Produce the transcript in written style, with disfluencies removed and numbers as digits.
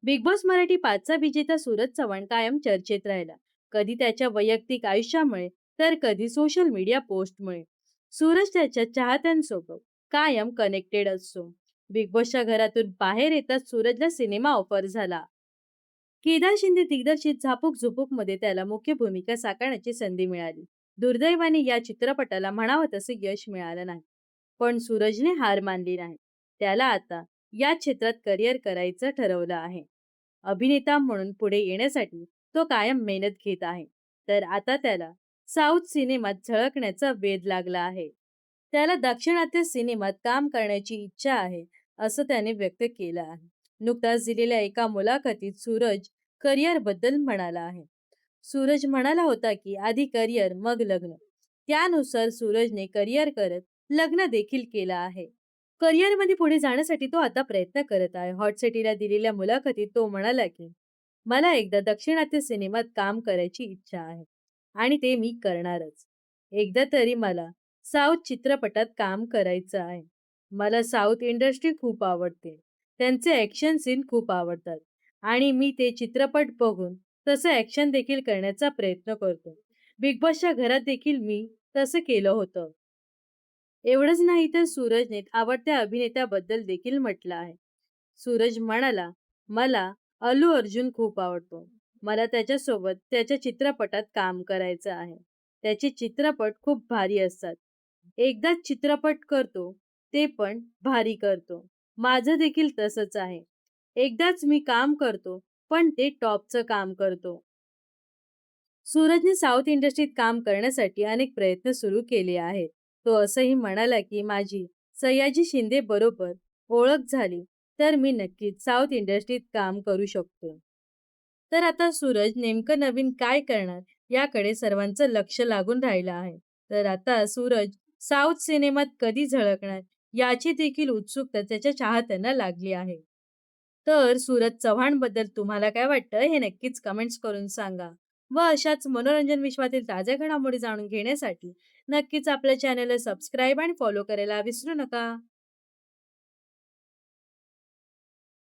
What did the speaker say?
Big boss Marathi 5चा विजेता सूरज चव्हाण कायम चर्चेत राहिला. कधी त्याच्या वैयक्तिक आयुष्यामुळे, तर कधी सोशल मीडिया पोस्टमुळे. सूरज त्याच्या चाहत्यांसोबत कायम कनेक्टेड असतो. बिग बॉसच्या घरातून बाहेर येताच सूरजला सिनेमा ऑफर झाला. केदार शिंदे दिग्दर्शित झापूक झुपूक मध्ये त्याला मुख्य भूमिका साकारण्याची संधी मिळाली. दुर्दैवाने या चित्रपटाला म्हणावं तसे यश मिळालं नाही. पण सूरजने हार मानली नाही. त्याला आता या क्षेत्रात करिअर करायचं ठरवलं आहे. अभिनेता म्हणून पुढे येण्यासाठी तो कायम मेहनत घेत आहे. तर आता त्याला साऊथ सिनेमात झळकण्याचा वेध लागला आहे. त्याला दाक्षिणात्य सिनेमात काम करण्याची इच्छा आहे, असं त्याने व्यक्त केलं आहे. नुकताच दिलेल्या एका मुलाखतीत सूरज करिअर बद्दल म्हणाला आहे. सूरज म्हणाला होता की आधी करिअर मग लग्न. त्यानुसार सूरजने करिअर करत लग्न देखील केलं आहे. करिअरमध्ये पुढे जाण्यासाठी तो आता प्रयत्न करत आहे. हॉट सिटीला दिलेल्या मुलाखतीत तो म्हणाला की मला एकदा दाक्षिणात्य सिनेमात काम करायची इच्छा आहे आणि ते मी करणारच. एकदा तरी मला साऊथ चित्रपटात काम करायचं आहे. मला साऊथ इंडस्ट्री खूप आवडते. त्यांचे ॲक्शन सीन खूप आवडतात आणि मी ते चित्रपट बघून तसं ॲक्शन देखील करण्याचा प्रयत्न करतो. बिग बॉसच्या घरात देखील मी तसं केलं होतं. एवढंच नाही तर सूरजने आवडत्या अभिनेत्याबद्दल देखील म्हटलं आहे. सूरज म्हणाला, "मला अल्लू अर्जुन खूप आवडतो. मला त्याच्यासोबत त्याच्या चित्रपटात काम करायचं आहे. त्याचे चित्रपट खूप भारी असतात. एकदाच चित्रपट करतो, ते पण भारी करतो. माझं देखील तसंच आहे. एकदाच मी काम करतो, पण ते टॉपचं काम करतो." सूरजने साऊथ इंडस्ट्रीत काम करण्यासाठी अनेक प्रयत्न सुरू केले आहेत. तो असंही म्हणाला की माझी सयाजी शिंदे बरोबर ओळख झाली तर मी नक्कीच साऊथ इंडस्ट्रीत काम करू शकतो. तर आता सूरज नेमकं नवीन काय करणार याकडे सर्वांचं लक्ष लागून राहिलं आहे. तर आता सूरज साऊथ सिनेमात कधी झळकणार याची देखील उत्सुकता त्याच्या चाहत्यांना लागली आहे. तर सूरज चव्हाणबद्दल तुम्हाला काय वाटतं हे नक्कीच कमेंट्स करून सांगा. व अशाच मनोरंजन विश्वातील ताज्या घडामोडी जाणून घेण्यासाठी नक्कीच आपल्या चॅनलला सबस्क्राईब आणि फॉलो करायला विसरू नका.